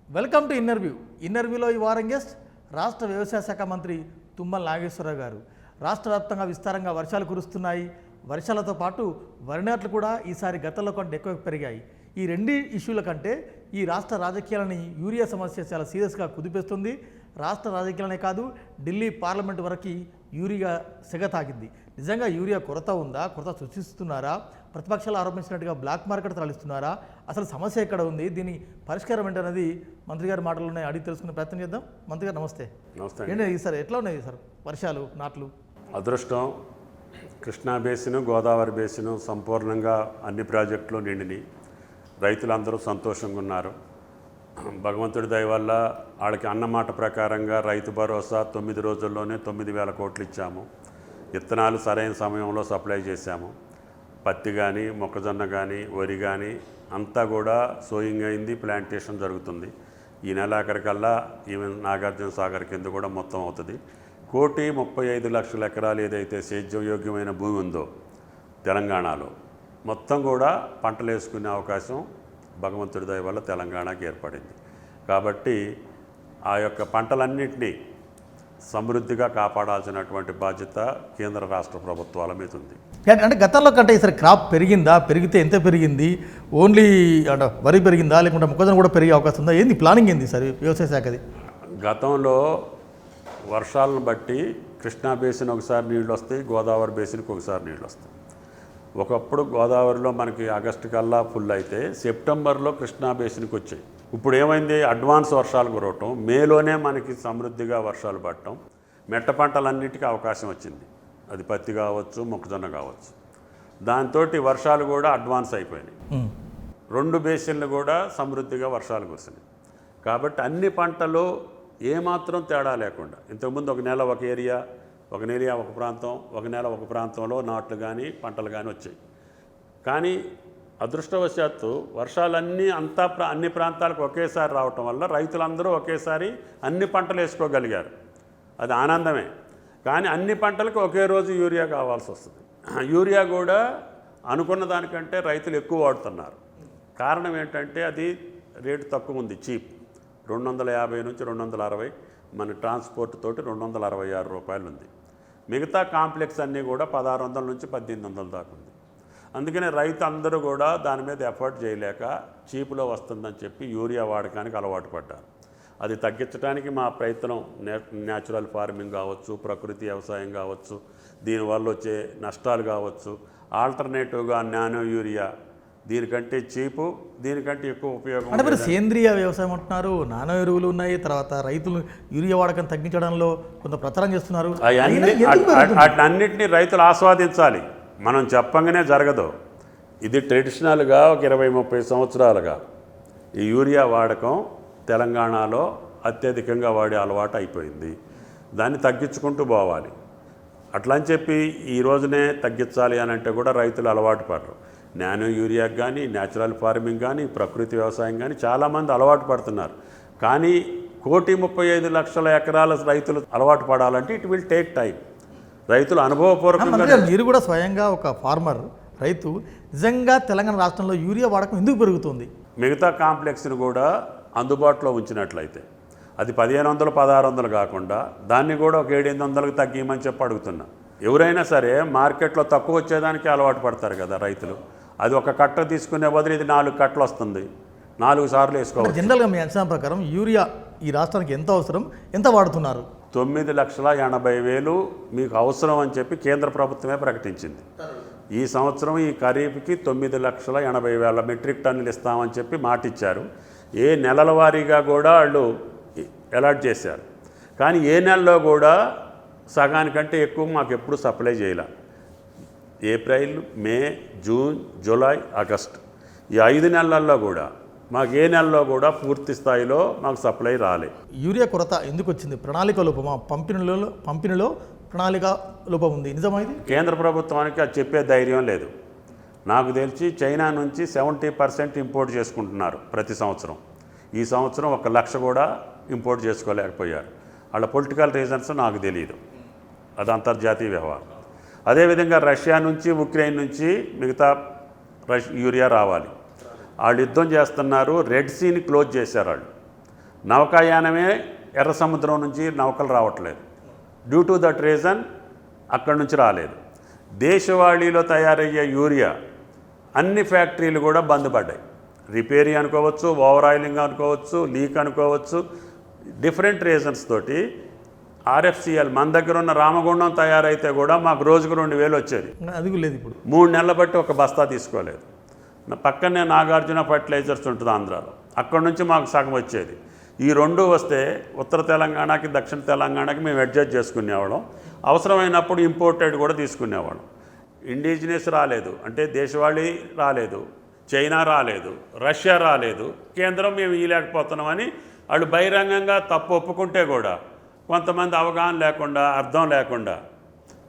Welcome to ఇన్నర్వ్యూలో ఈ వారం guest రాష్ట్ర వ్యవసాయ శాఖ మంత్రి తుమ్మల నాగేశ్వరరావు గారు. రాష్ట్ర వ్యాప్తంగా విస్తారంగా వర్షాలు కురుస్తున్నాయి. వర్షాలతో పాటు వరి నాట్లు కూడా ఈసారి గతంలో కంటే ఎక్కువ పెరిగాయి. ఈ రెండు ఇష్యూల కంటే ఈ రాష్ట్ర రాజకీయాలని యూరియా సమస్య చాలా సీరియస్గా కుదిపేస్తుంది. రాష్ట్ర రాజకీయాలనే కాదు, ఢిల్లీ పార్లమెంట్ వరకు యూరియా సెగ తాగింది. నిజంగా యూరియా కొరత ఉందా? కొరత సృష్టిస్తున్నారా? ప్రతిపక్షాలు ఆరోపించినట్టుగా బ్లాక్ మార్కెట్ తరలిస్తున్నారా? అసలు సమస్య ఎక్కడ ఉంది? దీని పరిష్కారం ఏంటనేది మంత్రి గారి మాటల్లోనే అడిగి తెలుసుకునే ప్రయత్నం చేద్దాం. మంత్రి గారు నమస్తే. నమస్తే. ఏంటి సార్, ఎట్లా ఉన్నాయి సార్ వర్షాలు, నాట్లు? అదృష్టం, కృష్ణా బేసిను, గోదావరి బేసిను సంపూర్ణంగా అన్ని ప్రాజెక్టులు నిండిని. రైతులందరూ సంతోషంగా ఉన్నారు. భగవంతుడి దయ వల్ల వాళ్ళకి అన్నమాట ప్రకారంగా రైతు భరోసా 9 రోజుల్లోనే 9,000 కోట్లు ఇచ్చాము. విత్తనాలు సరైన సమయంలో సప్లై చేశాము. పత్తి కానీ, మొక్కజొన్న కానీ, వరి కానీ అంతా కూడా సోయింగ్ అయింది, ప్లాంటేషన్ జరుగుతుంది. ఈ నెలాఖరికల్లా ఈవెన్ నాగార్జున సాగర్ కింద కూడా మొత్తం అవుతుంది. 1,35,00,000 ఎకరాలు ఏదైతే సేద్యయోగ్యమైన భూమి ఉందో తెలంగాణలో మొత్తం కూడా పంటలు వేసుకునే అవకాశం భగవంతుడి దయ వల్ల తెలంగాణకి ఏర్పడింది. కాబట్టి ఆ యొక్క పంటలన్నింటినీ సమృద్ధిగా కాపాడాల్సినటువంటి బాధ్యత కేంద్ర రాష్ట్ర ప్రభుత్వాల మీద ఉంది. అంటే గతంలో కంటే ఈసారి క్రాప్ పెరిగిందా? పెరిగితే ఎంత పెరిగింది? ఓన్లీ అంటే వరి పెరిగిందా, లేకుంటే మొక్కజొన్న కూడా పెరిగే అవకాశం ఉందా? ఏంది ప్లానింగ్ ఏంది సార్ వ్యవసాయ శాఖది? గతంలో వర్షాలను బట్టి కృష్ణా బేసిన్ ఒకసారి నీళ్ళు వస్తాయి, గోదావరి బేసిన్కి ఒకసారి నీళ్ళు వస్తాయి. ఒకప్పుడు గోదావరిలో మనకి ఆగస్టు కల్లా ఫుల్ అయితే సెప్టెంబర్లో కృష్ణా బేసిన్కి వచ్చాయి. ఇప్పుడు ఏమైంది? అడ్వాన్స్ వర్షాలు కురవటం, మేలోనే మనకి సమృద్ధిగా వర్షాలు పడటం, మెట్ట పంటలన్నిటికీ అవకాశం వచ్చింది. అది పత్తి కావచ్చు, మొక్కజొన్న కావచ్చు. దాంతో వర్షాలు కూడా అడ్వాన్స్ అయిపోయినాయి. 2 బేసిన్లు కూడా సమృద్ధిగా వర్షాలు కురిసినాయి. కాబట్టి అన్ని పంటలు ఏమాత్రం తేడా లేకుండా, ఇంతకుముందు ఒక నెల ఒక ఏరియా, ఒక ప్రాంతం, ఒక నెల ఒక ప్రాంతంలో నాట్లు కానీ పంటలు కానీ వచ్చాయి. కానీ అదృష్టవశాత్తు వర్షాలన్నీ అన్ని ప్రాంతాలకు ఒకేసారి రావటం వల్ల రైతులందరూ ఒకేసారి అన్ని పంటలు వేసుకోగలిగారు. అది ఆనందమే. కానీ అన్ని పంటలకు ఒకే రోజు యూరియా కావాల్సి వస్తుంది. యూరియా కూడా అనుకున్న దానికంటే రైతులు ఎక్కువ వాడుతున్నారు. కారణం ఏంటంటే అది రేటు తక్కువ ఉంది, చీప్. 250 నుంచి 260, మన ట్రాన్స్పోర్ట్ తోటి 266 రూపాయలు ఉంది. మిగతా కాంప్లెక్స్ అన్నీ కూడా 1600 నుంచి 1800 దాకా ఉంది. అందుకనే రైతు అందరూ కూడా దాని మీద ఎఫర్ట్ చేయలేక చీపులో వస్తుందని చెప్పి యూరియా వాడకానికి అలవాటు పడ్డారు. అది తగ్గించడానికి మా ప్రయత్నం న్యాచురల్ ఫార్మింగ్ కావచ్చు, ప్రకృతి వ్యవసాయం కావచ్చు, దీనివల్ల వచ్చే నష్టాలు కావచ్చు, ఆల్టర్నేటివ్గా నానో యూరియా, దీనికంటే చీపు, దీనికంటే ఎక్కువ ఉపయోగం. అంటే మీరు సేంద్రియ వ్యవసాయం అంటున్నారు, నానో ఎరువులు ఉన్నాయి, తర్వాత రైతులు యూరియా వాడకం తగ్గించడంలో కొంత ప్రచారం చేస్తున్నారు. అన్నింటినీ రైతులు ఆస్వాదించాలి. మనం చెప్పంగానే జరగదు. ఇది ట్రెడిషనల్గా ఒక 20-30 సంవత్సరాలుగా ఈ యూరియా వాడకం తెలంగాణలో అత్యధికంగా వాడే అలవాటు అయిపోయింది. దాన్ని తగ్గించుకుంటూ పోవాలి. అట్లా అని చెప్పి ఈ రోజునే తగ్గించాలి అని అంటే కూడా రైతులు అలవాటు పడరు. నానో యూరియాకి కానీ, న్యాచురల్ ఫార్మింగ్ కానీ, ప్రకృతి వ్యవసాయం కానీ చాలామంది అలవాటు పడుతున్నారు. కానీ 1,35,00,000 ఎకరాల రైతులు అలవాటు పడాలంటే ఇట్ విల్ టేక్ టైం. రైతులు అనుభవపూర్వకంగా. మీరు కూడా స్వయంగా ఒక ఫార్మర్, రైతు, నిజంగా తెలంగాణ రాష్ట్రంలో యూరియా వాడకం ఎందుకు పెరుగుతుంది? మిగతా కాంప్లెక్స్ని కూడా అందుబాటులో ఉంచినట్లయితే అది 1,500, 1,600 కాకుండా దాన్ని కూడా ఒక 700-800కి తగ్గిమని చెప్పి అడుగుతున్నా. ఎవరైనా సరే మార్కెట్లో తక్కువ వచ్చేదానికి అలవాటు పడతారు కదా రైతులు. అది ఒక కట్ట తీసుకునే బదులు ఇది 4 కట్టలు వస్తుంది, 4 సార్లు వేసుకోవాలి. జనరల్గా మీ అంచనా ప్రకారం యూరియా ఈ రాష్ట్రానికి ఎంత అవసరం, ఎంత వాడుతున్నారు? 9,80,000 మీకు అవసరం అని చెప్పి కేంద్ర ప్రభుత్వమే ప్రకటించింది. ఈ సంవత్సరం ఈ ఖరీఫ్కి 9,80,000 మెట్రిక్ టన్నులు ఇస్తామని చెప్పి మాటిచ్చారు. ఏ నెలల వారీగా కూడా వాళ్ళు అలాట్ చేశారు. కానీ ఏ నెలలో కూడా సగానికంటే ఎక్కువ మాకు ఎప్పుడు సప్లై చేయలే. ఏప్రిల్, మే, జూన్, జూలై, ఆగస్ట్ ఈ 5 నెలల్లో కూడా మాకు ఏ నెలలో కూడా పూర్తి స్థాయిలో మాకు సప్లై రాలే. యూరియా కొరత ఎందుకు వచ్చింది? ప్రణాళిక లోపమా? పంపిణీలో ప్రణాళిక లోపం ఉంది, నిజమైంది? కేంద్ర ప్రభుత్వానికి అది చెప్పే ధైర్యం లేదు. నాకు తెలిసి చైనా నుంచి 70% ఇంపోర్ట్ చేసుకుంటున్నారు ప్రతి సంవత్సరం. ఈ సంవత్సరం 1,00,000 కూడా ఇంపోర్ట్ చేసుకోలేకపోయారు. వాళ్ళ పొలిటికల్ రీజన్స్ నాకు తెలియదు, అది అంతర్జాతీయ వ్యవహారం. అదేవిధంగా రష్యా నుంచి, ఉక్రెయిన్ నుంచి మిగతా యూరియా రావాలి. వాళ్ళు యుద్ధం చేస్తున్నారు. రెడ్ సీని క్లోజ్ చేశారు వాళ్ళు. నౌకాయానమే ఎర్ర సముద్రం నుంచి నౌకలు రావట్లేదు. డ్యూ టు దట్ రీజన్ అక్కడి నుంచి రాలేదు. దేశవాళీలో తయారయ్యే యూరియా అన్ని ఫ్యాక్టరీలు కూడా బంద్ పడ్డాయి. రిపేరీ అనుకోవచ్చు, ఓవర్ ఆయిలింగ్ అనుకోవచ్చు, లీక్ అనుకోవచ్చు, డిఫరెంట్ రీజన్స్ తోటి ఆర్ఎఫ్సిఎల్ మన దగ్గర ఉన్న రామగుండం తయారైతే కూడా మాకు రోజుకు 2000 వచ్చేది. అది లేదు. ఇప్పుడు 3 నెలల బట్టి ఒక బస్తా తీసుకోలేదు. పక్కనే నాగార్జున ఫర్టిలైజర్స్ ఉంటుంది ఆంధ్రాలో, అక్కడ నుంచి మాకు సగం వచ్చేది. ఈ 2 వస్తే ఉత్తర తెలంగాణకి దక్షిణ తెలంగాణకి మేము అడ్జస్ట్ చేసుకునేవాళ్ళం. అవసరమైనప్పుడు ఇంపోర్టెడ్ కూడా తీసుకునేవాళ్ళం. ఇండిజినియస్ రాలేదు, అంటే దేశవాళీ రాలేదు, చైనా రాలేదు, రష్యా రాలేదు, కేంద్రం మేము ఇవ్వలేకపోతున్నామని వాళ్ళు బహిరంగంగా తప్పు ఒప్పుకుంటే కూడా కొంతమంది అవగాహన లేకుండా, అర్థం లేకుండా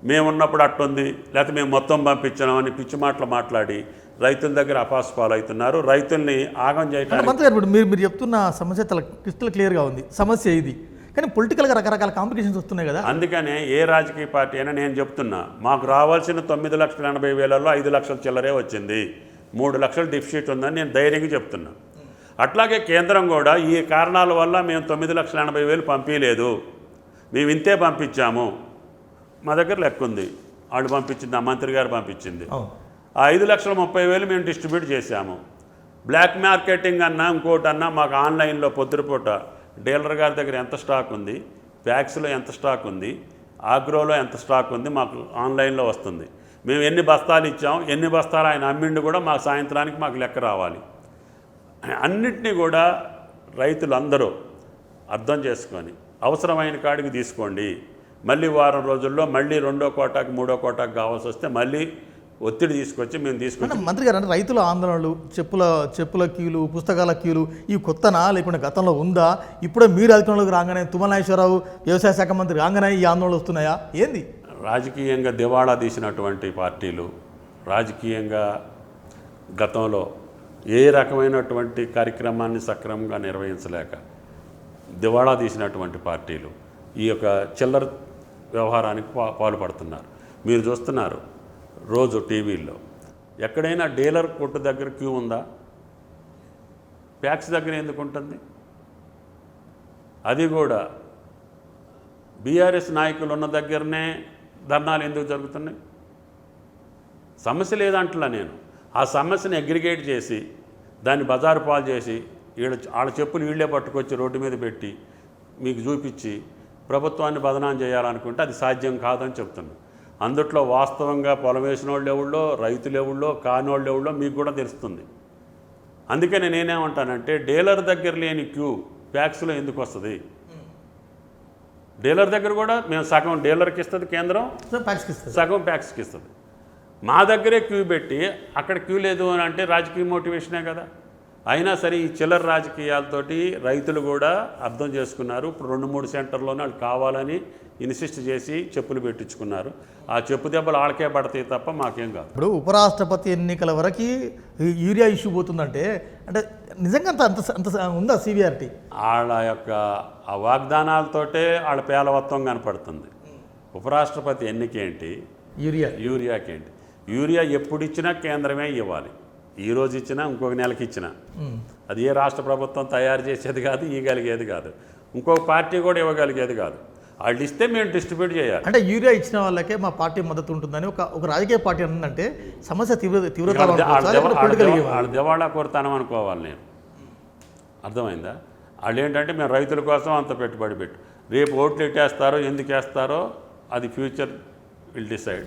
మేమున్నప్పుడు అట్టుంది, లేకపోతే మేము మొత్తం పంపించామని పిచ్చి మాటలు మాట్లాడి రైతుల దగ్గర అపాస్పాలు అవుతున్నారు. రైతుల్ని ఆగం చేయడానికి మంత్రి గారు ఇప్పుడు మీరు చెప్తున్న సమస్య చాలా క్రిస్టల్ క్లియర్గా ఉంది. సమస్య ఇది, కానీ పొలిటికల్గా రకరకాల కాంప్లికేషన్స్ వస్తున్నాయి కదా. అందుకనే ఏ రాజకీయ పార్టీ అయినా నేను చెప్తున్నా, మాకు రావాల్సిన 9,80,000లో 5 లక్షల చిల్లరే వచ్చింది, 3 లక్షల డిఫిసిట్ ఉందని నేను ధైర్యంగా చెప్తున్నా. అట్లాగే కేంద్రం కూడా ఈ కారణాల వల్ల మేము 9,80,000 పంపించలేదు, మేము ఇంతే పంపించాము, మా దగ్గర లెక్క ఉంది, వాళ్ళు పంపించింది, ఆ మంత్రి గారు పంపించింది, ఆ 5,30,000 మేము డిస్ట్రిబ్యూట్ చేశాము. బ్లాక్ మార్కెటింగ్ అన్నా ఇంకోటి అన్నా మాకు ఆన్లైన్లో పొద్దుపూట డీలర్ గారి దగ్గర ఎంత స్టాక్ ఉంది, ప్యాక్స్లో ఎంత స్టాక్ ఉంది, ఆగ్రోలో ఎంత స్టాక్ ఉంది మాకు ఆన్లైన్లో వస్తుంది. మేము ఎన్ని బస్తాలు ఇచ్చాం, ఎన్ని బస్తాలు ఆయన అమ్మిండు కూడా మాకు సాయంత్రానికి మాకు లెక్క రావాలి. అన్నిటినీ కూడా రైతులందరూ అర్థం చేసుకొని అవసరమైన కాడికి తీసుకోండి. మళ్ళీ వారం రోజుల్లో మళ్ళీ 2వ కోటాకి 3వ కోటాకి కావాల్సి వస్తే మళ్ళీ ఒత్తిడి తీసుకొచ్చి మేము తీసుకొచ్చి. మంత్రి గారు, అంటే రైతుల ఆందోళనలు, చెప్పుల క్యూలు, పుస్తకాల క్యూలు ఇవి కొత్తనా లేకుండా గతంలో ఉందా? ఇప్పుడే మీరు అధికారంలోకి రాగానే తుమ్మల నాగేశ్వరరావు వ్యవసాయ శాఖ మంత్రి రాగానే ఈ ఆందోళనలు వస్తున్నాయా ఏంది? రాజకీయంగా దివాళా తీసినటువంటి పార్టీలు, రాజకీయంగా గతంలో ఏ రకమైనటువంటి కార్యక్రమాన్ని సక్రమంగా నిర్వహించలేక దివాళా తీసినటువంటి పార్టీలు ఈ యొక్క చిల్లర వ్యవహారానికి పాల్పడుతున్నారు. మీరు చూస్తున్నారు రోజు టీవీల్లో ఎక్కడైనా డీలర్ కొట్టు దగ్గర క్యూ ఉందా? ప్యాక్స్ దగ్గర ఎందుకు ఉంటుంది? అది కూడా బీఆర్ఎస్ నాయకులు ఉన్న దగ్గరనే ధర్నాలు ఎందుకు జరుగుతున్నాయి? సమస్య లేదంటలా నేను. ఆ సమస్యని అగ్రిగేట్ చేసి దాన్ని బజారు పాలు చేసి వాళ్ళ చెప్పులు వీళ్ళే పట్టుకొచ్చి రోడ్డు మీద పెట్టి మీకు చూపించి ప్రభుత్వాన్ని బదనాం చేయాలనుకుంటే అది సాధ్యం కాదని చెప్తున్నాను. అందుట్లో వాస్తవంగా పొలం వేసిన వాళ్ళు ఎవళ్ళో, రైతులు ఎవళ్ళో, కానోళ్ళు ఎవళ్ళో మీకు కూడా తెలుస్తుంది. అందుకని నేనేమంటానంటే డీలర్ దగ్గర లేని క్యూ ప్యాక్స్లో ఎందుకు వస్తుంది? డీలర్ దగ్గర కూడా మేము సగం డీలర్కి ఇస్తుంది కేంద్రం, సగం ప్యాక్స్కి ఇస్తుంది. మా దగ్గరే క్యూ పెట్టి అక్కడ క్యూ లేదు అని అంటే రాజకీయ మోటివేషనే కదా. అయినా సరే ఈ చిల్లర రాజకీయాలతోటి రైతులు కూడా అర్థం చేసుకున్నారు. ఇప్పుడు 2-3 సెంటర్లోనే వాళ్ళు కావాలని ఇన్సిస్ట్ చేసి చెప్పులు పెట్టించుకున్నారు. ఆ చెప్పు దెబ్బలు వాళ్ళకే పడతాయి తప్ప మాకేం కాదు. ఇప్పుడు ఉపరాష్ట్రపతి ఎన్నికల వరకు యూరియా ఇష్యూ పోతుందంటే అంటే నిజంగా అంత ఉందా సివిఆర్టీ? వాళ్ళ యొక్క ఆ వాగ్దానాలతోటే వాళ్ళ పేలవత్వం కనపడుతుంది. ఉపరాష్ట్రపతి ఎన్నికేంటి, యూరియాకేంటి? యూరియా ఎప్పుడు ఇచ్చినా కేంద్రమే ఇవ్వాలి. ఈరోజు ఇచ్చినా ఇంకొక నెలకి ఇచ్చినా అది ఏ రాష్ట్ర ప్రభుత్వం తయారు చేసేది కాదు, ఇవ్వగలిగేది కాదు, ఇంకొక పార్టీ కూడా ఇవ్వగలిగేది కాదు. వాళ్ళు ఇస్తే మేము డిస్ట్రిబ్యూట్ చేయాలి. అంటే యూరియా ఇచ్చిన వాళ్ళకే మా పార్టీ మద్దతు ఉంటుందని ఒక రాజకీయ పార్టీ అన్నదంటే సమస్య తీవ్రత వాళ్ళ దివాళా కోరుతానం అనుకోవాలి నేను. అర్థమైందా? వాళ్ళు ఏంటంటే మేము రైతుల కోసం అంత పెట్టుబడి పెట్టు, రేపు ఓట్లు ఎట్టేస్తారో ఎందుకు వేస్తారో అది ఫ్యూచర్ విల్ డిసైడ్.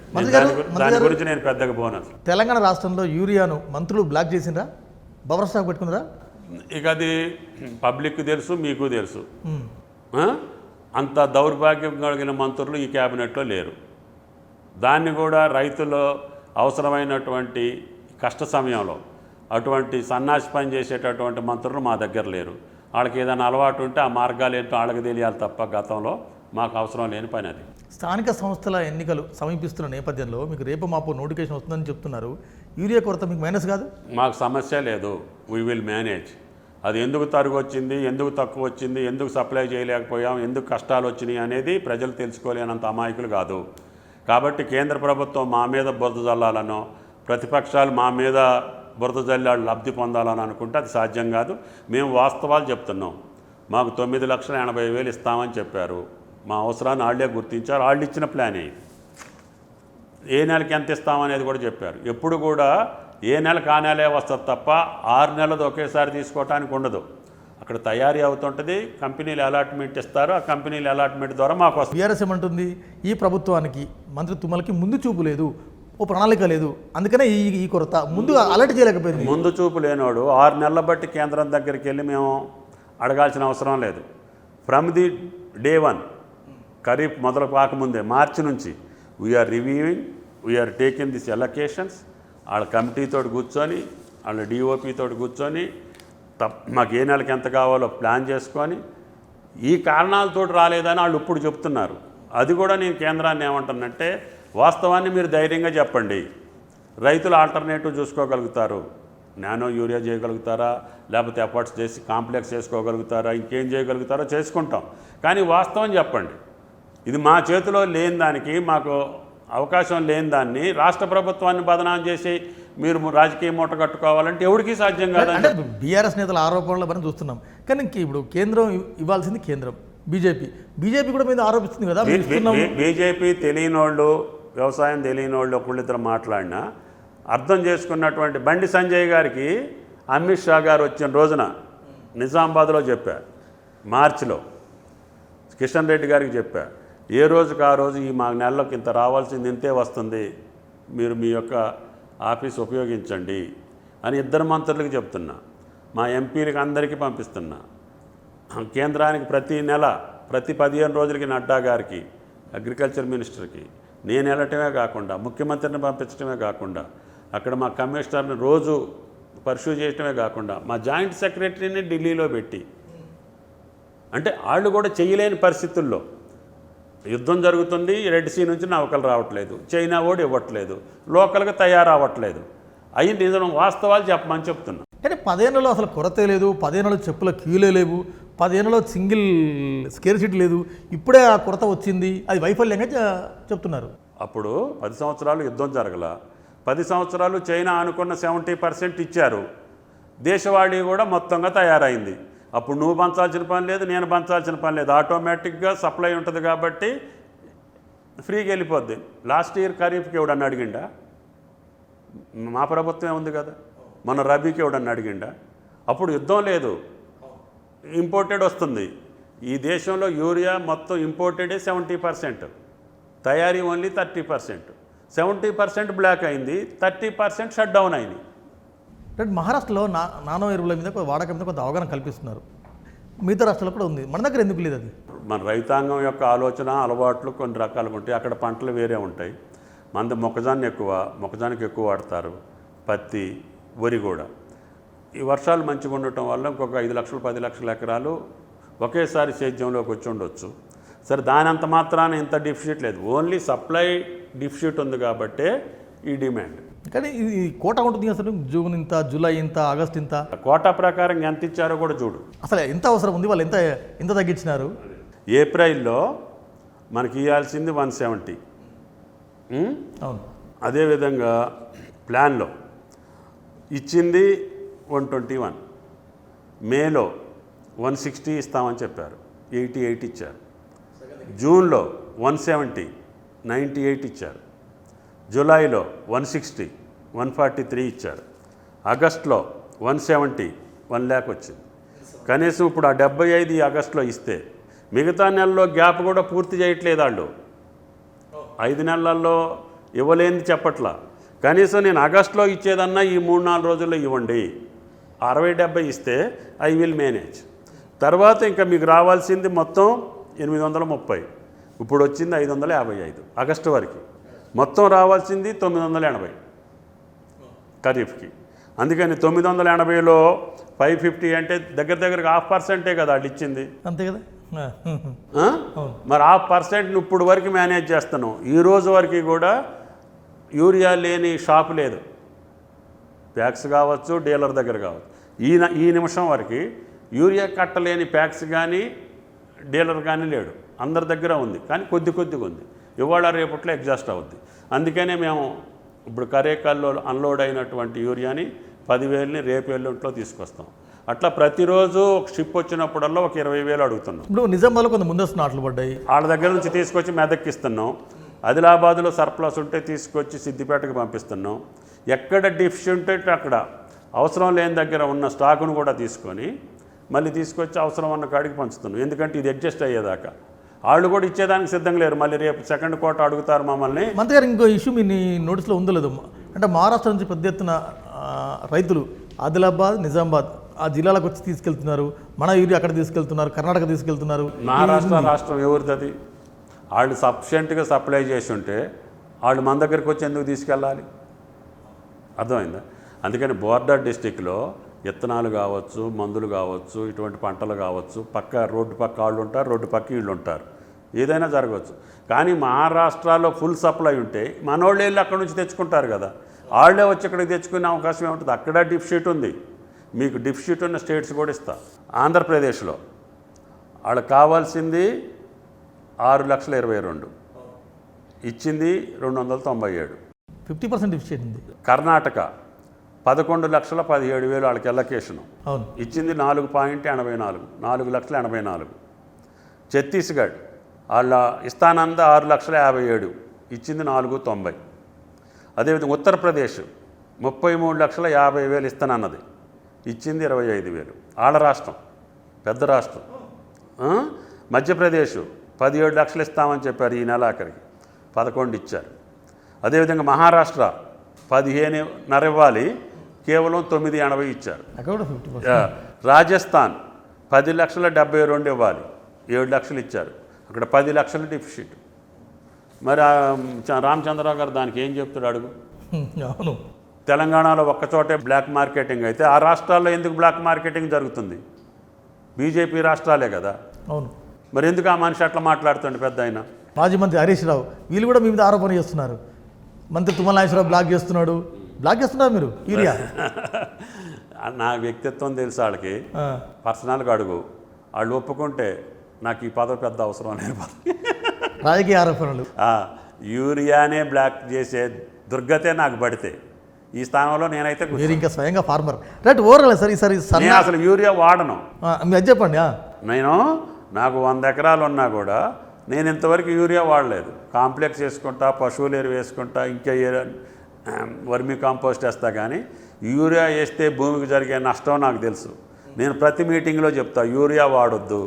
దాని గురించి నేను పెద్దగా బోనస్. తెలంగాణ రాష్ట్రంలో యూరియాను మంత్రులు బ్లాక్ చేసిండ్రా, బఫర్ స్టాక్ పెట్టుకున్నారా? ఇక అది పబ్లిక్ తెలుసు, మీకు తెలుసు. అంత దౌర్భాగ్యం కలిగిన మంత్రులు ఈ క్యాబినెట్లో లేరు. దాన్ని కూడా రైతులు అవసరమైనటువంటి కష్ట సమయంలో అటువంటి సన్నాసి పని చేసేటటువంటి మంత్రులు మా దగ్గర లేరు. వాళ్ళకి ఏదైనా అలవాటు ఉంటే ఆ మార్గాలు ఏంటో వాళ్ళకి తెలియాలి తప్ప గతంలో మాకు అవసరం లేని పని అది. స్థానిక సంస్థల ఎన్నికలు సమీపిస్తున్న నేపథ్యంలో మీకు రేపు మాపు నోటిఫికేషన్ వస్తుందని చెప్తున్నారు. యూరియా కొరత మీకు మైనస్ కాదు? మాకు సమస్య లేదు, వీ విల్ మేనేజ్. అది ఎందుకు తరుగు వచ్చింది, ఎందుకు తక్కువ వచ్చింది, ఎందుకు సప్లై చేయలేకపోయాం, ఎందుకు కష్టాలు వచ్చినాయి అనేది ప్రజలు తెలుసుకోలేనంత అమాయకులు కాదు. కాబట్టి కేంద్ర ప్రభుత్వం మా మీద బురద జల్లాలనో, ప్రతిపక్షాలు మా మీద బురద జల్లాడు లబ్ధి పొందాలని అనుకుంటే అది సాధ్యం కాదు. మేము వాస్తవాలు చెప్తున్నాం. మాకు 9,80,000 ఇస్తామని చెప్పారు. మా అవసరాన్ని వాళ్ళే గుర్తించారు, వాళ్ళు ఇచ్చిన ప్లానే ఇది. ఏ నెలకి ఎంత ఇస్తామనేది కూడా చెప్పారు. ఎప్పుడు కూడా ఏ నెలకు ఆ నెలే వస్తుంది తప్ప 6 నెలలు ఒకేసారి తీసుకోవటానికి ఉండదు. అక్కడ తయారీ అవుతుంటుంది, కంపెనీలు అలాట్మెంట్ ఇస్తారు, ఆ కంపెనీలు అలాట్మెంట్ ద్వారా మాకు వస్తుంది. బీఆర్ఎస్ ఏమంటుంది, ఈ ప్రభుత్వానికి మంత్రి తుమ్మలకి ముందు చూపు లేదు, ఓ ప్రణాళిక లేదు, అందుకనే ఈ కొరత ముందుగా అలర్ట్ చేయలేకపోయింది. ముందు చూపు లేనోడు 6 నెలల బట్టి కేంద్రం దగ్గరికి వెళ్ళి మేము అడగాల్సిన అవసరం లేదు. ఫ్రమ్ ది డే 1 ఖరీఫ్ మొదలు కాకముందే మార్చి నుంచి we are reviewing, we are taking this allocations. వాళ్ళ కమిటీతో కూర్చొని, వాళ్ళ డిఓపితో కూర్చొని మాకు ఏ నెలకి ఎంత కావాలో ప్లాన్ చేసుకొని, ఈ కారణాలతో రాలేదని వాళ్ళు ఇప్పుడు చెప్తున్నారు. అది కూడా నేను కేంద్రాన్ని ఏమంటానంటే, వాస్తవాన్ని మీరు ధైర్యంగా చెప్పండి. రైతులు ఆల్టర్నేటివ్ చూసుకోగలుగుతారు. నానో యూరియా చేయగలుగుతారా, లేకపోతే ఎఫర్ట్స్ చేసి కాంప్లెక్స్ చేసుకోగలుగుతారా, ఇంకేం చేయగలుగుతారో చేసుకుంటాం. కానీ వాస్తవం చెప్పండి. ఇది మా చేతిలో లేని దానికి, మాకు అవకాశం లేని దాన్ని రాష్ట్ర ప్రభుత్వాన్ని బదనాం చేసి మీరు రాజకీయ మూట కట్టుకోవాలంటే ఎవరికీ సాధ్యం కాదు. అంటే బీఆర్ఎస్ నేతల ఆరోపణలు మనం చూస్తున్నాం. కానీ ఇప్పుడు కేంద్రం ఇవ్వాల్సింది కేంద్రం, బీజేపీ కూడా మీద ఆరోపిస్తుంది కదా. బీజేపీ తెలియనోళ్ళు, వ్యవసాయం తెలియనోళ్ళు ఒకళ్ళిద్దరు మాట్లాడినా అర్థం చేసుకున్నటువంటి బండి సంజయ్ గారికి అమిత్ షా గారు వచ్చిన రోజున నిజామాబాద్లో చెప్పారు, మార్చిలో కిషన్ రెడ్డి గారికి చెప్పారు, ఏ రోజుకి ఆ రోజు ఈ మా నెలలోకి ఇంత రావాల్సింది ఇంతే వస్తుంది, మీరు మీ యొక్క ఆఫీస్ ఉపయోగించండి అని ఇద్దరు మంత్రులకి చెప్తున్నా. మా ఎంపీలకి అందరికీ పంపిస్తున్నా. కేంద్రానికి ప్రతి నెల ప్రతి 15 రోజులకి నడ్డా గారికి, అగ్రికల్చర్ మినిస్టర్కి నేను వెళ్ళటమే కాకుండా, ముఖ్యమంత్రిని పంపించడమే కాకుండా, అక్కడ మా కమిషనర్ని రోజు పర్సూ చేయటమే కాకుండా, మా జాయింట్ సెక్రటరీని ఢిల్లీలో పెట్టి, అంటే వాళ్ళు కూడా చేయలేని పరిస్థితుల్లో యుద్ధం జరుగుతుంది, రెడ్ సీ నుంచి నౌకలు రావట్లేదు, చైనా ఓడి ఇవ్వట్లేదు, లోకల్గా తయారవ్వట్లేదు, అవి నిజం వాస్తవాలు చెప్పమని చెప్తున్నా. కానీ 10 ఏళ్లలో అసలు కొరతే లేదు, 10 ఏళ్లలో చెప్పుల క్యూలే లేవు, 10 ఏళ్లలో సింగిల్ స్కేర్ సీట్ లేదు, ఇప్పుడే ఆ కొరత వచ్చింది, అది వైఫల్యంగా చెప్తున్నారు. అప్పుడు 10 సంవత్సరాలు యుద్ధం జరగల, 10 సంవత్సరాలు చైనా అనుకున్న 70% ఇచ్చారు, దేశవాళీ కూడా మొత్తంగా తయారైంది. అప్పుడు నువ్వు పంచాల్సిన పని లేదు, నేను పంచాల్సిన పని లేదు, ఆటోమేటిక్గా సప్లై ఉంటుంది కాబట్టి ఫ్రీగా వెళ్ళిపోద్ది. లాస్ట్ ఇయర్ ఖరీఫ్కి ఎవడన్నా అడిగిండా? మా ప్రభుత్వమే ఉంది కదా. మన రబీకి ఎవడన్నా అడిగిండా? అప్పుడు యుద్ధం లేదు, ఇంపోర్టెడ్ వస్తుంది. ఈ దేశంలో యూరియా మొత్తం ఇంపోర్టెడే 70%, తయారీ ఓన్లీ 30%. 70% బ్లాక్ అయింది, 30% షట్ డౌన్ అయింది. అంటే మహారాష్ట్రలో నానో ఎరువుల మీద వాడకం మీద కొంత అవగాహన కల్పిస్తున్నారు, మిగతా రాష్ట్రాల్లో కూడా ఉంది, మన దగ్గర ఎందుకు లేదు? అది మన రైతాంగం యొక్క ఆలోచన అలవాట్లు కొన్ని రకాలుగా ఉంటాయి. అక్కడ పంటలు వేరే ఉంటాయి. మనది మొక్కజొన్నకి ఎక్కువ వాడతారు, పత్తి, వరి కూడా. ఈ వర్షాలు మంచిగా ఉండటం వల్ల ఇంకొక 5 లక్షలు 10 లక్షల ఎకరాలు ఒకేసారి సేద్యంలోకి వచ్చి ఉండొచ్చు. సరే, దాని అంత మాత్రాన ఇంత డిఫిసిట్ లేదు, ఓన్లీ సప్లై డిఫిసిట్ ఉంది కాబట్టే ఈ డిమాండ్. కానీ ఇది కోటా ఉంటుంది అసలు, జూన్ ఇంత, జూలై ఇంత, ఆగస్ట్ ఇంత, కోటా ప్రకారం ఎంత ఇచ్చారో కూడా చూడు. అసలు ఎంత అవసరం ఉంది, వాళ్ళు ఎంత తగ్గించినారు? ఏప్రిల్లో మనకి ఇవ్వాల్సింది 170, అవును. అదేవిధంగా ప్లాన్లో ఇచ్చింది 121, మేలో 160 ఇస్తామని చెప్పారు, 88 ఇచ్చారు. జూన్లో 170, 98 ఇచ్చారు. జూలైలో 160, 143 ఇచ్చారు. ఆగస్టులో 170, 1 lakh వచ్చింది. కనీసం ఇప్పుడు ఆ 75 ఈ ఆగస్టులో ఇస్తే మిగతా నెలలో గ్యాప్ కూడా పూర్తి చేయట్లేదు వాళ్ళు. 5 నెలల్లో ఇవ్వలేని చెప్పట్లా. కనీసం నేను ఆగస్టులో ఇచ్చేదన్నా ఈ 3-4 రోజుల్లో ఇవ్వండి, 60-70 ఇస్తే ఐ విల్ మేనేజ్. తర్వాత ఇంకా మీకు రావాల్సింది మొత్తం 830, ఇప్పుడు వచ్చింది 555 ఆగస్టు వరకు. మొత్తం రావాల్సింది 980 ఖరీఫ్కి. అందుకని 980లో 550 అంటే దగ్గరగా 0.5% కదా వాళ్ళు ఇచ్చింది, అంతే కదా. మరి 0.5% ఇప్పుడు వరకు మేనేజ్ చేస్తున్నాం. ఈ రోజు వరకు కూడా యూరియా లేని షాపు లేదు, ప్యాక్స్ కావచ్చు, డీలర్ దగ్గర కావచ్చు. ఈ నిమిషం వరకు యూరియా కట్టలేని ప్యాక్స్ కానీ డీలర్ కానీ లేడు, అందరి దగ్గర ఉంది, కానీ కొద్దిగా ఉంది. ఇవాళ రేపట్లో ఎగ్జాస్ట్ అవుద్ది. అందుకనే మేము ఇప్పుడు కరేకాల్లో అన్లోడ్ అయినటువంటి యూరియాని 10,000ని రేపు ఎల్లుంట్లో తీసుకొస్తాం. అట్లా ప్రతిరోజు ఒక షిప్ వచ్చినప్పుడల్లా ఒక 20,000 అడుగుతున్నాం. ఇప్పుడు నిజామాబాద్లో కొంత ముందస్తు నాట్లు పడ్డాయి, వాళ్ళ దగ్గర నుంచి తీసుకొచ్చి మెదక్కి ఇస్తున్నాం. ఆదిలాబాద్లో సర్ప్లస్ ఉంటే తీసుకొచ్చి సిద్దిపేటకి పంపిస్తున్నాం. ఎక్కడ డెఫిషియెంట్ ఉంటే అక్కడ అవసరం లేని దగ్గర ఉన్న స్టాకును కూడా తీసుకొని మళ్ళీ తీసుకొచ్చి అవసరం ఉన్న కాడికి పంచుతున్నాం. ఎందుకంటే ఇది అడ్జస్ట్ అయ్యేదాకా వాళ్ళు కూడా ఇచ్చేదానికి సిద్ధంగా లేరు. మళ్ళీ రేపు సెకండ్ కోట అడుగుతారు మమ్మల్ని. మంత్రి గారు ఇంకో ఇష్యూ మీ నోటీస్లో ఉందో లేదు, అంటే మహారాష్ట్ర నుంచి పెద్ద ఎత్తున రైతులు ఆదిలాబాద్ నిజామాబాద్ ఆ జిల్లాలకు వచ్చి తీసుకెళ్తున్నారు, మన యూరియా అక్కడ తీసుకెళ్తున్నారు, కర్ణాటక తీసుకెళ్తున్నారు. మహారాష్ట్ర రాష్ట్రం ఎవరిది అది? వాళ్ళు సఫిషియెంట్గా సప్లై చేసి ఉంటే వాళ్ళు మన దగ్గరికి వచ్చి ఎందుకు తీసుకెళ్ళాలి? అర్థమైందా? అందుకని బోర్డర్ డిస్టిక్లో విత్తనాలు కావచ్చు, మందులు కావచ్చు, ఇటువంటి పంటలు కావచ్చు, పక్క రోడ్డు పక్క వాళ్ళు ఉంటారు, రోడ్డు పక్క వీళ్ళు ఉంటారు, ఏదైనా జరగవచ్చు. కానీ మహారాష్ట్రలో ఫుల్ సప్లై ఉంటే మనోళ్ళు వెళ్ళి అక్కడ నుంచి తెచ్చుకుంటారు కదా, వాళ్ళే వచ్చి ఇక్కడికి తెచ్చుకునే అవకాశం ఏముంటుంది? అక్కడ డిఫిషిట్ ఉంది. మీకు డిఫిషిట్ ఉన్న స్టేట్స్ కూడా ఇస్తా. ఆంధ్రప్రదేశ్లో వాళ్ళకి కావాల్సింది 6,20,22 ఇచ్చింది 297. 50% డిఫిషియెంట్ ఉంది. కర్ణాటక 11,17,000 వాళ్ళకి ఎలకేషను, అవును, ఇచ్చింది 4.84, 4,84,000. ఛత్తీస్గఢ్ వాళ్ళ ఇస్తానంద 6,57,000, ఇచ్చింది 490. అదేవిధంగా ఉత్తరప్రదేశ్ 33,50,000 ఇస్తానన్నది, ఇచ్చింది 25,000. వాళ్ళ రాష్ట్రం పెద్ద రాష్ట్రం. మధ్యప్రదేశ్ 17 లక్షలు ఇస్తామని చెప్పారు, ఈ నెలాఖరికి 11 ఇచ్చారు. అదేవిధంగా మహారాష్ట్ర 15.5 ఇవ్వాలి, కేవలం 9.80 ఇచ్చారు. అక్కడ కూడా 50%. రాజస్థాన్ 10,72,000 ఇవ్వాలి, 7 లక్షలు ఇచ్చారు. అక్కడ 10 లక్షల డిఫిషిట్. మరి రామచంద్రరావు గారు దానికి ఏం చెప్తాడు అడుగు. అవును, తెలంగాణలో ఒక్కచోటే బ్లాక్ మార్కెటింగ్ అయితే ఆ రాష్ట్రాల్లో ఎందుకు బ్లాక్ మార్కెటింగ్ జరుగుతుంది? బీజేపీ రాష్ట్రాలే కదా. అవును, మరి ఎందుకు ఆ మనిషి అట్లా మాట్లాడుతుండే పెద్ద ఆయన? మాజీ మంత్రి హరీష్ రావు వీళ్ళు కూడా మీ మీద ఆరోపణ చేస్తున్నారు, మంత్రి తుమ్మల నాగేశ్వరరావు బ్లాక్ చేస్తున్నారు మీరు యూరియా. నా వ్యక్తిత్వం తెలుసు వాళ్ళకి, పర్సనల్గా అడుగు. వాళ్ళు ఒప్పుకుంటే నాకు ఈ పదవి పెద్ద అవసరం లేదు. రాజకీయ ఆరోపణలు. యూరియానే బ్లాక్ చేసే దుర్గతే నాకు పడితే ఈ స్థానంలో నేనైతే మీరు ఇంకా స్వయంగా ఫార్మర్. రైట్, ఓవరాల్ సార్ ఈసారి నేను అసలు యూరియా వాడను. మీరు చెప్పండి. నాకు 100 ఎకరాలు ఉన్నా కూడా నేను ఇంతవరకు యూరియా వాడలేదు. కాంప్లెక్స్ వేసుకుంటా, పశువులు ఎరువు వేసుకుంటా, ఇంకా వర్మీ కాంపోస్ట్ వేస్తా. కానీ యూరియా వేస్తే భూమికి జరిగే నష్టం నాకు తెలుసు. నేను ప్రతి మీటింగ్లో చెప్తా, యూరియా వాడొద్దు,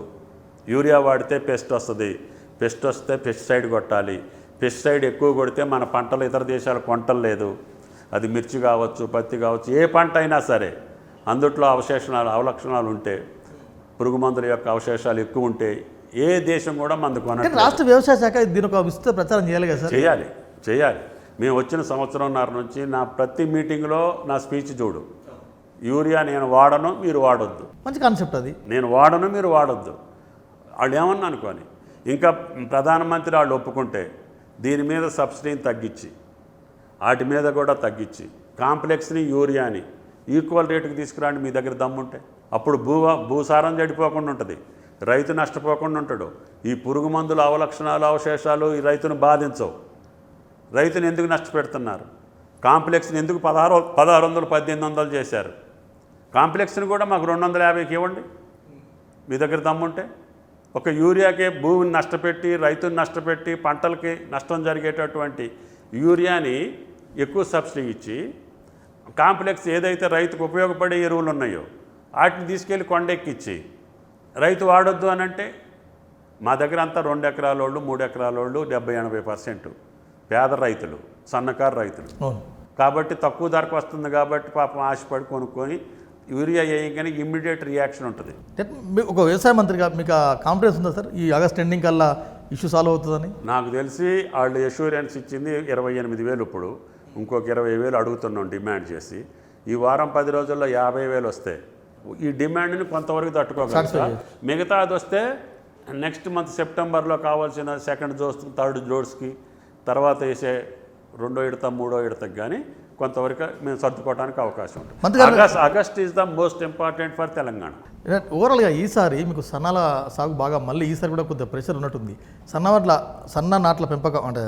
యూరియా వాడితే పెస్ట్ వస్తుంది, పెస్ట్ వస్తే పెస్టిసైడ్ కొట్టాలి, పెస్టిసైడ్ ఎక్కువ కొడితే మన పంటలు ఇతర దేశాలు కొంటలేదు. అది మిర్చి కావచ్చు, పత్తి కావచ్చు, ఏ పంట అయినా సరే అందుట్లో అవలక్షణాలు ఉంటే, పురుగు మందుల యొక్క అవశేషాలు ఎక్కువ ఉంటే ఏ దేశం కూడా మందు కొనట్లేదు. రాష్ట్ర వ్యవసాయ శాఖ దీని ఒక విస్తృత ప్రచారం చేయాలి కదా సార్? చేయాలి. మేము వచ్చిన సంవత్సరంన్నర నుంచి నా ప్రతి మీటింగ్లో నా స్పీచ్ చూడు, యూరియా నేను వాడను, మీరు వాడొద్దు. మంచి కాన్సెప్ట్ అది. నేను వాడను, మీరు వాడొద్దు. వాళ్ళు ఏమన్నా అనుకోని, ఇంకా ప్రధానమంత్రి వాళ్ళు ఒప్పుకుంటే దీని మీద సబ్సిడీని తగ్గించి, వాటి మీద కూడా తగ్గించి, కాంప్లెక్స్ని యూరియాని ఈక్వల్ రేటుకి తీసుకురండి మీ దగ్గర దమ్ముంటే. అప్పుడు భూసారం చెడిపోకుండా ఉంటుంది, రైతు నష్టపోకుండా ఉంటాడు. ఈ పురుగు మందుల అవలక్షణాలు అవశేషాలు ఈ రైతును బాధించవు. రైతుని ఎందుకు నష్టపెడుతున్నారు? కాంప్లెక్స్ని ఎందుకు 1600 1800 చేశారు? కాంప్లెక్స్ని కూడా మాకు 250కి ఇవ్వండి మీ దగ్గర దమ్ముంటే. ఒక యూరియాకే భూమిని నష్టపెట్టి, రైతుని నష్టపెట్టి, పంటలకి నష్టం జరిగేటటువంటి యూరియాని ఎక్కువ సబ్సిడీ ఇచ్చి, కాంప్లెక్స్ ఏదైతే రైతుకు ఉపయోగపడే ఎరువులు ఉన్నాయో వాటిని తీసుకెళ్ళి కొండెక్కిచ్చి రైతు వాడొద్దు అని అంటే, మా దగ్గర అంతా 2 ఎకరాల వాళ్ళు, 3 ఎకరాల వాళ్ళు 70-80% పేద రైతులు, సన్నకారు రైతులు. కాబట్టి తక్కువ ధరకు వస్తుంది కాబట్టి పాపం ఆశపడి కొనుక్కొని యూరియా వేయగానే ఇమ్మీడియట్ రియాక్షన్ ఉంటుంది. ఒక వ్యవసాయ మంత్రిగా మీకు కాన్ఫిడెన్స్ ఉందా సార్ ఈ ఆగస్ట్ ఎండింగ్ కల్లా ఇష్యూ సాల్వ్ అవుతుందని? నాకు తెలిసి వాళ్ళు అష్యూరెన్స్ ఇచ్చింది 28,000. ఇప్పుడు ఇంకొక 20,000 అడుగుతున్నాం డిమాండ్ చేసి. ఈ వారం 10 రోజుల్లో 50,000 వస్తే ఈ డిమాండ్ని కొంతవరకు తట్టుకోగలుగుతాం. మిగతా అది వస్తే నెక్స్ట్ మంత్ సెప్టెంబర్లో కావాల్సిన సెకండ్ డోస్, థర్డ్ డోస్కి తర్వాత వేసే 2వ విడత 3వ విడతకి కానీ కొంతవరకు మేము సర్దుకోవడానికి అవకాశం ఉంటుంది. August is the most important for Telangana. ఓవరాల్గా ఈసారి మీకు సన్నాల సాగు బాగా, మళ్ళీ ఈసారి కూడా కొద్దిగా ప్రెషర్ ఉన్నట్టుంది. సన్న నాట్ల పెంపకం అంటే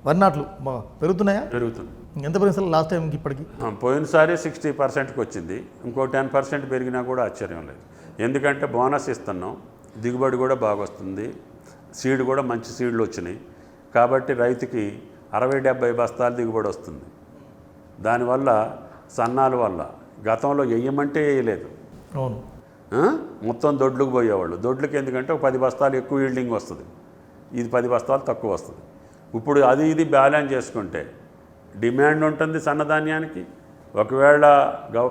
వరి నాట్లు పెరుగుతున్నాయా? పెరుగుతుంది. ఎంత పెరిగింది సార్ లాస్ట్ టైంకి ఇప్పటికి? పోయినసారి 60%కి వచ్చింది. ఇంకో 10% పెరిగినా కూడా ఆశ్చర్యం లేదు. ఎందుకంటే బోనస్ ఇస్తున్నాం, దిగుబడి కూడా బాగా వస్తుంది, సీడ్ కూడా మంచి సీడ్లు వచ్చినాయి. కాబట్టి రైతుకి 60-70 బస్తాలు దిగుబడి వస్తుంది. దానివల్ల సన్నాల వల్ల గతంలో వేయమంటే వేయలేదు, అవును, మొత్తం దొడ్లకు పోయేవాళ్ళు. దొడ్లకి ఎందుకంటే ఒక 10 బస్తాలు ఎక్కువ ఈల్డింగ్ వస్తుంది, ఇది 10 బస్తాలు తక్కువ వస్తుంది. ఇప్పుడు అది ఇది బ్యాలెన్స్ చేసుకుంటే డిమాండ్ ఉంటుంది సన్నధాన్యానికి. ఒకవేళ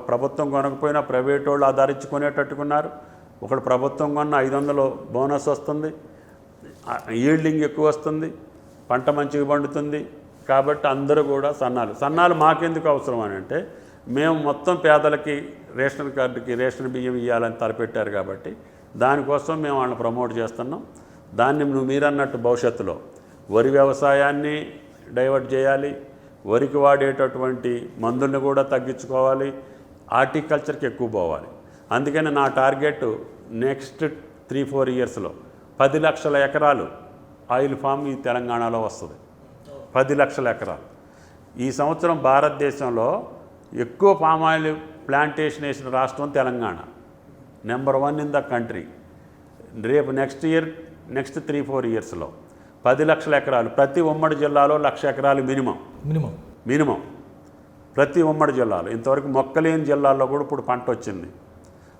ప్రభుత్వం కొనకపోయినా ప్రైవేట్ వాళ్ళు ఆధారించుకునేటట్టుకున్నారు. ఒకడు ప్రభుత్వం కొన్న 500 బోనస్ వస్తుంది, ఈల్డింగ్ ఎక్కువ వస్తుంది, పంట మంచిగా పండుతుంది. కాబట్టి అందరూ కూడా సన్నాలు మాకెందుకు అవసరం అని అంటే, మేము మొత్తం పేదలకి రేషన్ కార్డుకి రేషన్ బియ్యం ఇవ్వాలని తలపెట్టారు కాబట్టి దానికోసం మేము వాళ్ళని ప్రమోట్ చేస్తున్నాం. దాన్ని మీరన్నట్టు భవిష్యత్తులో వరి వ్యవసాయాన్ని డైవర్ట్ చేయాలి, వరికి వాడేటటువంటి మందుల్ని కూడా తగ్గించుకోవాలి, హార్టికల్చర్కి ఎక్కువ పోవాలి. అందుకని నా టార్గెట్ నెక్స్ట్ 3-4 ఇయర్స్లో 10 లక్షల ఎకరాలు ఆయిల్ ఫామ్ ఈ తెలంగాణలో వస్తుంది. 10 లక్షల ఎకరాలు. ఈ సంవత్సరం భారతదేశంలో ఎక్కువ పామాయిల్ ప్లాంటేషన్ వేసిన రాష్ట్రం Telangana, number 1 in the country. రేపు నెక్స్ట్ 3-4 ఇయర్స్లో 10 లక్షల ఎకరాలు. ప్రతి ఉమ్మడి జిల్లాలో 1,00,000 ఎకరాలు మినిమం ప్రతి ఉమ్మడి జిల్లాలో. ఇంతవరకు మొక్కలేని జిల్లాల్లో కూడా ఇప్పుడు పంట వచ్చింది.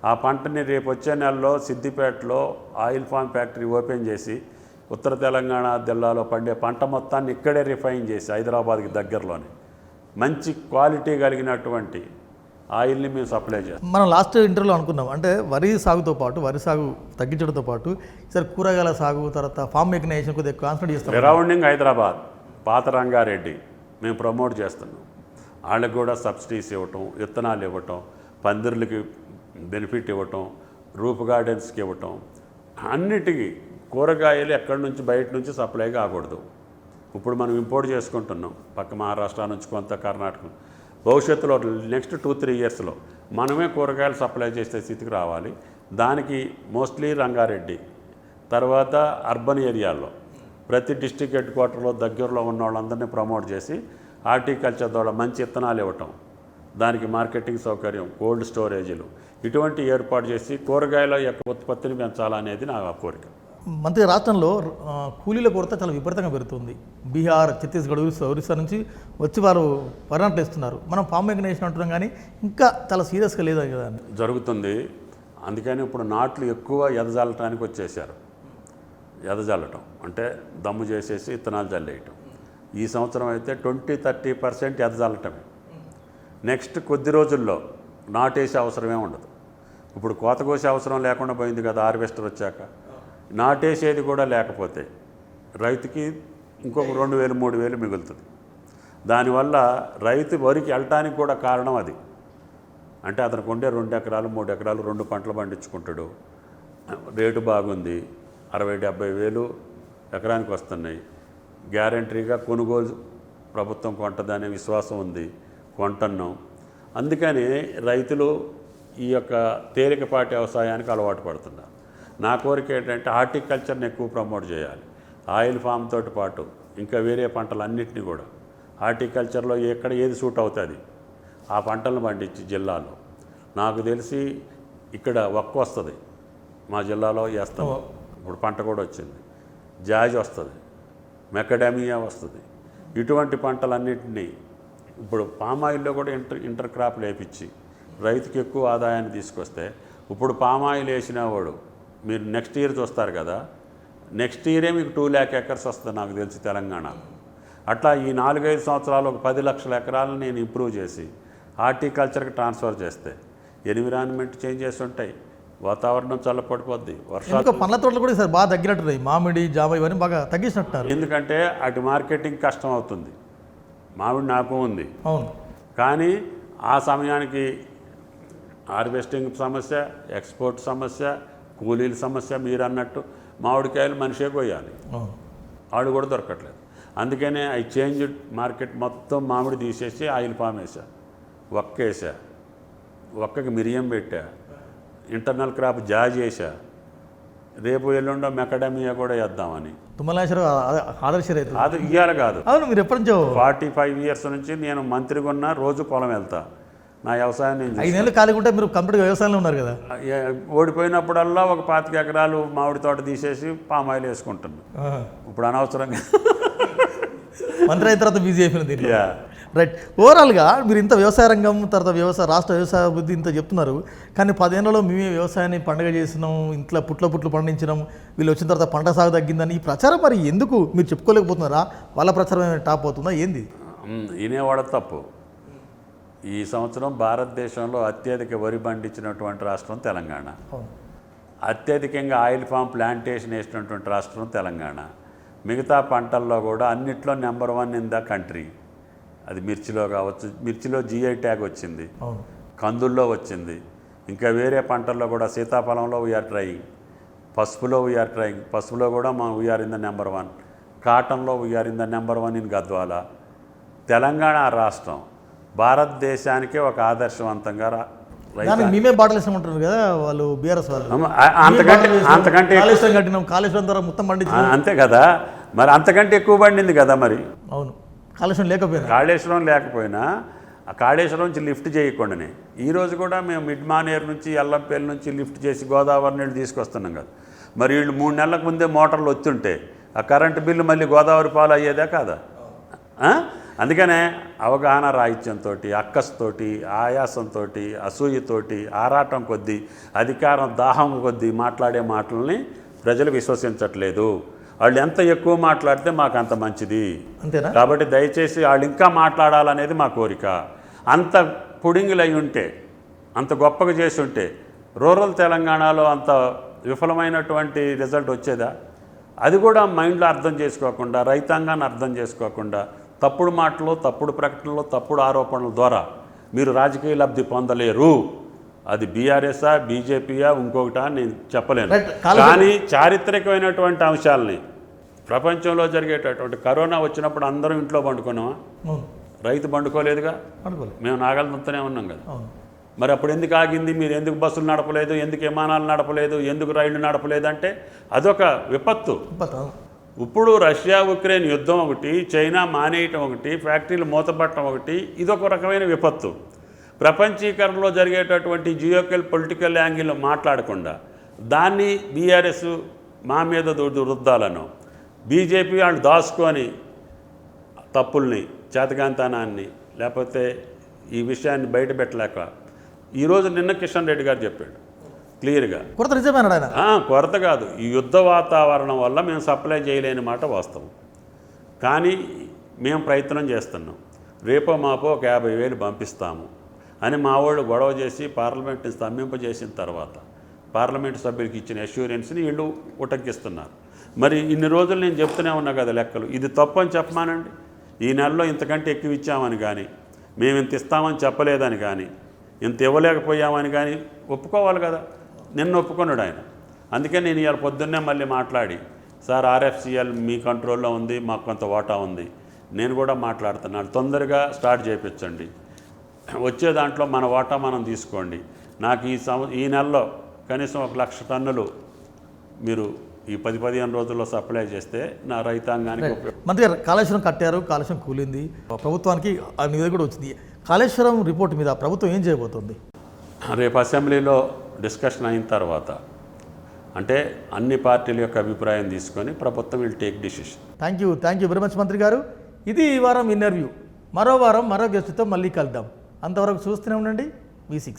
ఆ పంటని రేపు వచ్చే నెలలో సిద్దిపేటలో ఆయిల్ ఫామ్ ఫ్యాక్టరీ ఓపెన్ చేసి ఉత్తర తెలంగాణ జిల్లాలో పండే పంట మొత్తాన్ని ఇక్కడే రిఫైన్ చేసి హైదరాబాద్కి దగ్గరలోనే మంచి క్వాలిటీ కలిగినటువంటి ఆయిల్ని మేము సప్లై చేస్తాం. మనం లాస్ట్ ఇంటర్వ్యూలో అనుకున్నాం, అంటే వరి సాగుతో పాటు వరి సాగు తగ్గించడంతో పాటు ఈసారి కూరగాయల సాగు, తర్వాత ఫామ్ మెకనైజేషన్ కొద్దిగా కాన్సన్ట్రేట్ చేస్తాం. సరౌండింగ్ హైదరాబాద్, పాత రంగారెడ్డి మేము ప్రమోట్ చేస్తున్నాం. వాళ్ళకి కూడా సబ్సిడీస్ ఇవ్వటం, విత్తనాలు ఇవ్వటం, పందిర్లకి బెనిఫిట్ ఇవ్వటం, రూప్ గార్డెన్స్కి ఇవ్వటం, అన్నిటికీ కూరగాయలు ఎక్కడి నుంచి బయట నుంచి సప్లై కాకూడదు. ఇప్పుడు మనం ఇంపోర్ట్ చేసుకుంటున్నాం పక్క మహారాష్ట్ర నుంచి, కొంత కర్ణాటక. భవిష్యత్తులో నెక్స్ట్ 2-3 ఇయర్స్లో మనమే కూరగాయలు సప్లై చేసే స్థితికి రావాలి. దానికి మోస్ట్లీ రంగారెడ్డి, తర్వాత అర్బన్ ఏరియాల్లో ప్రతి డిస్ట్రిక్ట్ హెడ్ క్వార్టర్లో దగ్గరలో ఉన్న వాళ్ళందరినీ ప్రమోట్ చేసి హార్టికల్చర్ ద్వారా మంచి విత్తనాలు ఇవ్వటం, దానికి మార్కెటింగ్ సౌకర్యం, కోల్డ్ స్టోరేజీలు ఇటువంటి ఏర్పాటు చేసి కూరగాయల యొక్క ఉత్పత్తిని పెంచాలనేది నా కోరిక. మంత్రి రాష్ట్రంలో కూలీల కొరత చాలా విపరీతంగా పెరుగుతుంది. బీహార్, ఛత్తీస్గఢ్, ఒరిస్సా నుంచి వచ్చి వారు వరి నాట్లు వేస్తున్నారు. మనం ఫామ్ మెకనైజేషన్ అంటున్నాం కానీ ఇంకా చాలా సీరియస్గా లేదు కదా జరుగుతుంది. అందుకని ఇప్పుడు నాట్లు ఎక్కువ ఎదజల్లటానికి వచ్చేసారు. ఎదజల్లటం అంటే దమ్ము చేసేసి విత్తనాలు జల్లేయటం. ఈ సంవత్సరం అయితే 20-30% ఎదజల్లటమే. నెక్స్ట్ కొద్ది రోజుల్లో నాటేసే అవసరమే ఉండదు. ఇప్పుడు కోత కోసే అవసరం లేకుండా పోయింది కదా హార్వెస్టర్ వచ్చాక. నాటేసేది కూడా లేకపోతే రైతుకి ఇంకొక 2,000-3,000 మిగులుతుంది. దానివల్ల రైతు వరికి వెళ్ళటానికి కూడా కారణం అది. అంటే అతనికి ఉండే 2 ఎకరాలు 3 ఎకరాలు 2 పంటలు పండించుకుంటాడు. రేటు బాగుంది, 60-70 వేలు ఎకరానికి వస్తున్నాయి. గ్యారంటీగా కొనుగోలు ప్రభుత్వం కొంటదనే విశ్వాసం ఉంది, కొంటున్నాం. అందుకని రైతులు ఈ యొక్క తేలికపాటి వ్యవసాయానికి అలవాటు పడుతున్నారు. నా కోరిక ఏంటంటే హార్టికల్చర్ని ఎక్కువ ప్రమోట్ చేయాలి. ఆయిల్ ఫామ్ తోటి పాటు ఇంకా వేరే పంటలన్నింటినీ కూడా హార్టికల్చర్లో ఎక్కడ ఏది సూట్ అవుతుంది ఆ పంటలను పండించి జిల్లాలో. నాకు తెలిసి ఇక్కడ ఒక్క వస్తుంది, మా జిల్లాలో వేస్తాం. ఇప్పుడు పంట కూడా వచ్చింది, జాజ్ వస్తుంది, మెకడామియా వస్తుంది. ఇటువంటి పంటలన్నింటినీ ఇప్పుడు పామాయిల్లో కూడా ఇంటర్ క్రాప్ లేపించి రైతుకి ఎక్కువ ఆదాయాన్ని తీసుకొస్తే, ఇప్పుడు పామాయిల్ వేసిన వాడు మీరు నెక్స్ట్ ఇయర్ చూస్తారు కదా, నెక్స్ట్ ఇయరే మీకు 2 lakh acres వస్తుంది నాకు తెలిసి తెలంగాణ. అట్లా ఈ 4-5 సంవత్సరాలు ఒక 10 లక్షల ఎకరాలను నేను ఇంప్రూవ్ చేసి హార్టికల్చర్కి ట్రాన్స్ఫర్ చేస్తే ఎన్విరాన్మెంట్ చేంజెస్ ఉంటాయి, వాతావరణం చల్లపడిపోద్ది, వర్షాలు. పండ్ల తోటలు కూడా సార్ బాగా తగ్గినట్టున్నాయి, మామిడి, జామ ఇవన్నీ బాగా తగ్గించినట్టున్నారు. ఎందుకంటే అటు మార్కెటింగ్ కష్టం అవుతుంది. మామిడి నాకు ఉంది, అవును, కానీ ఆ సమయానికి హార్వెస్టింగ్ సమస్య, ఎక్స్పోర్ట్ సమస్య, కూలీల సమస్య. మీరు అన్నట్టు మామిడికాయలు మనిషే కొయ్యాలి, ఆడు కూడా దొరకట్లేదు. అందుకనే ఐ చేంజ్ మార్కెట్ మొత్తం మామిడి తీసేసి ఆయిల్ పామ్ వేసా, ఒక్కేసా, ఒక్కకి మిరియం పెట్టా, ఇంటర్నల్ క్రాప్ జాజ్ వేసా. రేపు ఎల్లుండో మెకడమియా కూడా వేద్దామని. తుమ్మల నాగేశ్వరరావు ఆదర్శ రైతు. అది ఇయ్యాలి కాదు. అవును, మీరు ఎప్పటి నుంచో 45 ఇయర్స్ నుంచి నేను మంత్రిగా ఉన్నా, రోజు పొలం వెళ్తా. నా వ్యవసాయం నేను 5 నెలలు ఖాళీ ఉంటే మీరు కంప్లీట్గా వ్యవసాయంలో ఉన్నారు కదా. ఓడిపోయినప్పుడల్లా ఒక 25 ఎకరాలు మామిడి తోట తీసేసి పామాయిల్ వేసుకుంటున్నాను. ఇప్పుడు అనవసరంగా మంత్రి అయిన తర్వాత బిజీ అయిపోయింది దీంట్లో. యా. రైట్. ఓవరాల్గా మీరు ఇంత వ్యవసాయ రంగం తర్వాత రాష్ట్ర వ్యవసాయ అభివృద్ధి ఇంత చెప్తున్నారు, కానీ 10 ఏళ్లలో మేమే వ్యవసాయాన్ని పండుగ చేసినాం, ఇంట్లో పుట్లు పండించినాం, వీళ్ళు వచ్చిన తర్వాత పంట సాగు తగ్గిందని ఈ ప్రచారం మరి ఎందుకు మీరు చెప్పుకోలేకపోతున్నారా? వాళ్ళ ప్రచారం ఏమైనా టాప్ అవుతుందా ఏంది? వినేవాడ తప్పు. ఈ సంవత్సరం భారతదేశంలో అత్యధిక వరి పండించినటువంటి రాష్ట్రం తెలంగాణ. అత్యధికంగా ఆయిల్ ఫామ్ ప్లాంటేషన్ వేసినటువంటి రాష్ట్రం తెలంగాణ. మిగతా పంటల్లో కూడా అన్నిట్లో నెంబర్ 1 ఇన్ ద కంట్రీ. అది మిర్చిలో కావచ్చు, మిర్చిలో GI ట్యాగ్ వచ్చింది, కందుల్లో వచ్చింది, ఇంకా వేరే పంటల్లో కూడా సీతాఫలంలో వీఆర్ ట్రయింగ్, పసుపులో వీఆర్ ట్రయింగ్, పసుపులో కూడా వీఆర్ ఇన్ ద నెంబర్ 1, కాటన్లో we are in the number 1 in Gadwal. Telangana రాష్ట్రం భారతదేశానికే ఒక ఆదర్శవంతంగా మేమే బాటలు ఇస్తామంటారు కదా వాళ్ళు, బీఆర్ఎస్ వాళ్ళు. అంతకంటే కాళేశ్వరం కట్టినాం, కాళేశ్వరం ద్వారా మొత్తం పండించాం. అంతే కదా, మరి అంతకంటే ఎక్కువ పండింది కదా. మరి అవును, కాళేశ్వరం లేకపోయినా ఆ కాళేశ్వరం నుంచి లిఫ్ట్ చేయకుండానే ఈరోజు కూడా మేము మిడ్ మానేరు నుంచి ఎల్లంపల్లి నుంచి లిఫ్ట్ చేసి గోదావరి నీళ్ళు తీసుకొస్తున్నాం కదా. మరి వీళ్ళు 3 నెలలకు ముందే మోటార్లు వస్తుంటే ఆ కరెంటు బిల్లు మళ్ళీ గోదావరి పాలు అయ్యేదే కాదా? అందుకనే అవగాహన రాహిత్యంతో, అక్కస్తోటి, ఆయాసంతో, అసూయతోటి, ఆరాటం కొద్దీ, అధికారం దాహం కొద్దీ మాట్లాడే మాటల్ని ప్రజలు విశ్వసించట్లేదు. వాళ్ళు ఎంత ఎక్కువ మాట్లాడితే మాకు అంత మంచిది. అంతేనా? కాబట్టి దయచేసి వాళ్ళు ఇంకా మాట్లాడాలనేది మా కోరిక. అంత పుడింగులు అయి ఉంటే, అంత గొప్పగా చేసి ఉంటే రూరల్ తెలంగాణలో అంత విఫలమైనటువంటి రిజల్ట్ వచ్చేదా? అది కూడా మైండ్లో అర్థం చేసుకోకుండా, రైతాంగాన్ని అర్థం చేసుకోకుండా, తప్పుడు మాటలు, తప్పుడు ప్రకటనలు, తప్పుడు ఆరోపణల ద్వారా మీరు రాజకీయ లబ్ధి పొందలేరు. అది బీఆర్ఎస్ఆ, బీజేపీయా, ఇంకొకటా నేను చెప్పలేను. కానీ చారిత్రకమైనటువంటి అంశాలని, ప్రపంచంలో జరిగేటటువంటి కరోనా వచ్చినప్పుడు అందరం ఇంట్లో పండుకున్నామా? రైతు పండుకోలేదుగా. మేము నాగలితోనే ఉన్నాం కదా. మరి అప్పుడు ఎందుకు ఆగింది? మీరు ఎందుకు బస్సులు నడపలేదు, ఎందుకు విమానాలు నడపలేదు, ఎందుకు రైళ్లు నడపలేదు అంటే అదొక విపత్తు. ఇప్పుడు రష్యా ఉక్రెయిన్ యుద్ధం ఒకటి, చైనా మానేయటం ఒకటి, ఫ్యాక్టరీలు మూతపట్టడం ఒకటి, ఇదొక రకమైన విపత్తు. ప్రపంచీకరణలో జరిగేటటువంటి జియోకల్ పొలిటికల్ యాంగిల్ మాట్లాడకుండా దాన్ని బీఆర్ఎస్ మా మీద రుద్దాలను, బీజేపీ వాళ్ళు దాచుకొని తప్పుల్ని, చేతగాంతనాన్ని, లేకపోతే ఈ విషయాన్ని బయట పెట్టలేక ఈరోజు నిన్న కిషన్ రెడ్డి గారు చెప్పాడు క్లియర్గా, కొరత కాదు, ఈ యుద్ధ వాతావరణం వల్ల మేము సప్లై చేయలేని మాట వాస్తవం. కానీ మేము ప్రయత్నం చేస్తున్నాం, రేపో మాపో ఒక 50,000 పంపిస్తాము అని మా వాళ్ళు గొడవ చేసి పార్లమెంట్ని స్తంభింపజేసిన తర్వాత పార్లమెంటు సభ్యులకి ఇచ్చిన అష్యూరెన్స్ని వీళ్ళు ఉటంకిస్తున్నారు. మరి ఇన్ని రోజులు నేను చెప్తూనే ఉన్నా కదా లెక్కలు, ఇది తప్పు అని చెప్పమానండి. ఈ నెలలో ఇంతకంటే ఎక్కువ ఇచ్చామని కానీ, మేము ఇంత ఇస్తామని చెప్పలేదని కానీ, ఇంత ఇవ్వలేకపోయామని కానీ ఒప్పుకోవాలి కదా. నిన్న ఒప్పుకున్నాడు ఆయన. అందుకే నేను ఇవాళ పొద్దున్నే మళ్ళీ మాట్లాడి, సార్ RFCL మీ కంట్రోల్లో ఉంది, మాకు కొంత వాటా ఉంది, నేను కూడా మాట్లాడుతున్నాను, తొందరగా స్టార్ట్ చేయించండి, వచ్చే దాంట్లో మన వాటా మనం తీసుకోండి, నాకు ఈ నెలలో కనీసం 1,00,000 టన్నులు మీరు ఈ 10-15 రోజుల్లో సప్లై చేస్తే నా రైతాంగానికి. మంత్రి గారు, కాళేశ్వరం కట్టారు, కాళేశ్వరం కూలింది, ప్రభుత్వానికి ఆ నివేదిక కూడా వచ్చింది. కాళేశ్వరం రిపోర్ట్ మీద ప్రభుత్వం ఏం చేయబోతుంది? రేపు అసెంబ్లీలో డిస్కషన్ అయిన తర్వాత, అంటే అన్ని పార్టీల యొక్క అభిప్రాయం తీసుకొని ప్రభుత్వం will take decision. Thank you very much మంత్రి గారు. ఇది ఈ వారం ఇంటర్వ్యూ. మరో వారం మరో గెస్ట్తో మళ్ళీ కలుద్దాం. అంతవరకు చూస్తూనే ఉండండి V6.